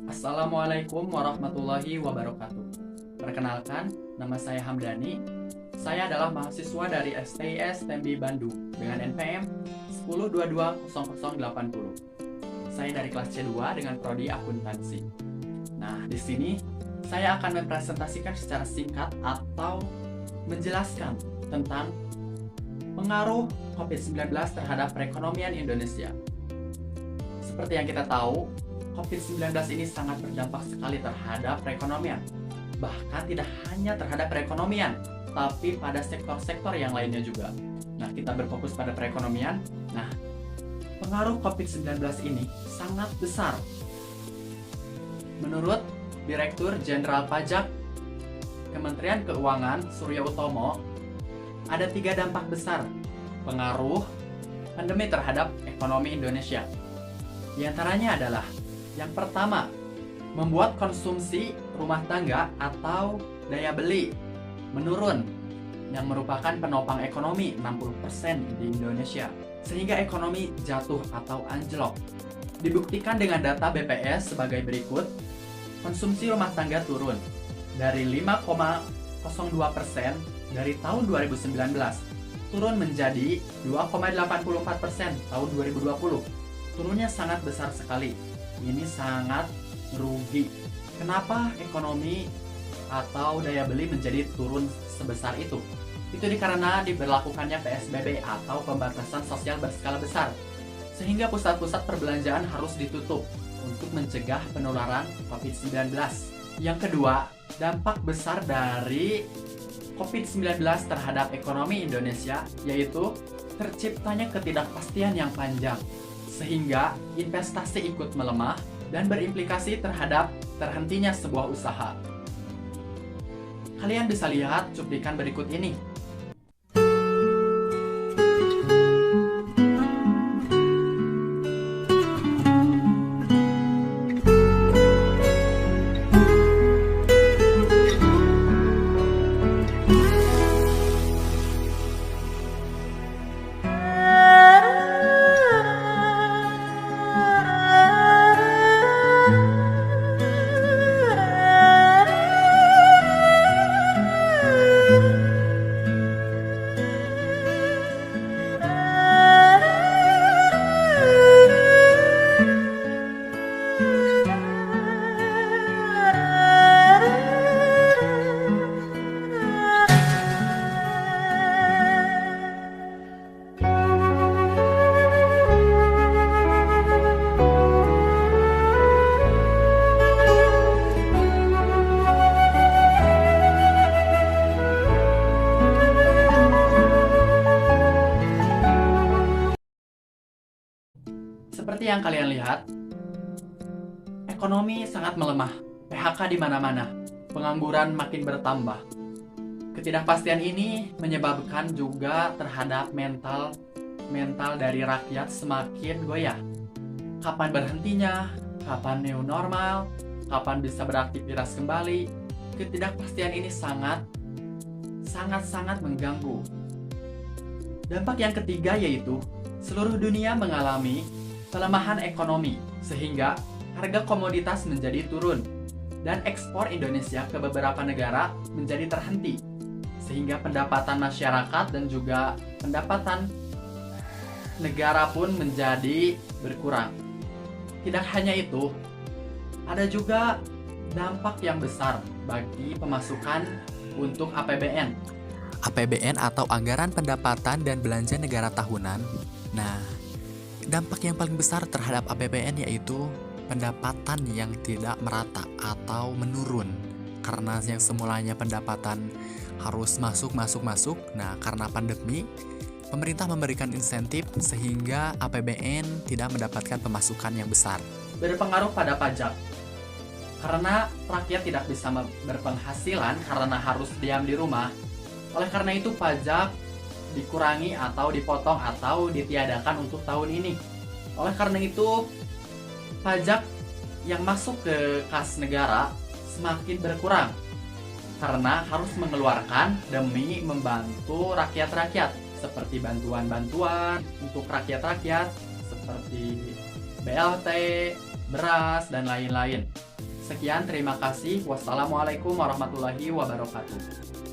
Assalamualaikum warahmatullahi wabarakatuh. Perkenalkan, nama saya Hamdani. Saya adalah mahasiswa dari STIS Tembi Bandung dengan NPM 10220080. Saya dari kelas C2 dengan prodi akuntansi. Nah, di sini saya akan mempresentasikan secara singkat atau menjelaskan tentang pengaruh COVID-19 terhadap perekonomian Indonesia. Seperti yang kita tahu, COVID-19 ini sangat berdampak sekali terhadap perekonomian. Bahkan tidak hanya terhadap perekonomian, tapi pada sektor-sektor yang lainnya juga. Nah, kita berfokus pada perekonomian. Nah, pengaruh COVID-19 ini sangat besar. Menurut Direktur Jenderal Pajak Kementerian Keuangan Surya Utomo, ada 3 dampak besar pengaruh pandemi terhadap ekonomi Indonesia. Di antaranya adalah yang pertama, membuat konsumsi rumah tangga atau daya beli menurun, yang merupakan penopang ekonomi 60% di Indonesia, sehingga ekonomi jatuh atau anjlok. Dibuktikan dengan data BPS sebagai berikut, konsumsi rumah tangga turun dari 5,02% dari tahun 2019, turun menjadi 2,84% tahun 2020. Turunnya sangat besar sekali. Ini sangat merugi. Kenapa ekonomi atau daya beli menjadi turun sebesar itu? Itu dikarenakan diberlakukannya PSBB atau pembatasan sosial berskala besar, sehingga pusat-pusat perbelanjaan harus ditutup untuk mencegah penularan COVID-19. Yang kedua, dampak besar dari COVID-19 terhadap ekonomi Indonesia yaitu terciptanya ketidakpastian yang panjang, sehingga investasi ikut melemah dan berimplikasi terhadap terhentinya sebuah usaha. Kalian bisa lihat cuplikan berikut ini. Seperti yang kalian lihat, ekonomi sangat melemah, PHK di mana-mana, pengangguran makin bertambah. Ketidakpastian ini menyebabkan juga terhadap mental dari rakyat semakin goyah. Kapan berhentinya? Kapan new normal? Kapan bisa beraktivitas kembali? Ketidakpastian ini sangat mengganggu. Dampak yang ketiga yaitu seluruh dunia mengalami pelemahan ekonomi, sehingga harga komoditas menjadi turun dan ekspor Indonesia ke beberapa negara menjadi terhenti, sehingga pendapatan masyarakat dan juga pendapatan negara pun menjadi berkurang. Tidak hanya itu, ada juga dampak yang besar bagi pemasukan untuk APBN. APBN atau Anggaran Pendapatan dan Belanja Negara Tahunan. Nah, dampak yang paling besar terhadap APBN yaitu pendapatan yang tidak merata atau menurun. Karena yang semulanya pendapatan harus masuk. Nah, karena pandemi, pemerintah memberikan insentif sehingga APBN tidak mendapatkan pemasukan yang besar. Berpengaruh pada pajak. Karena rakyat tidak bisa berpenghasilan karena harus diam di rumah. Oleh karena itu pajak dikurangi atau dipotong atau ditiadakan untuk tahun ini. Oleh karena itu, pajak yang masuk ke kas negara semakin berkurang karena harus mengeluarkan demi membantu rakyat-rakyat, seperti bantuan-bantuan untuk rakyat-rakyat seperti BLT, beras, dan lain-lain. Sekian, terima kasih. Wassalamualaikum warahmatullahi wabarakatuh.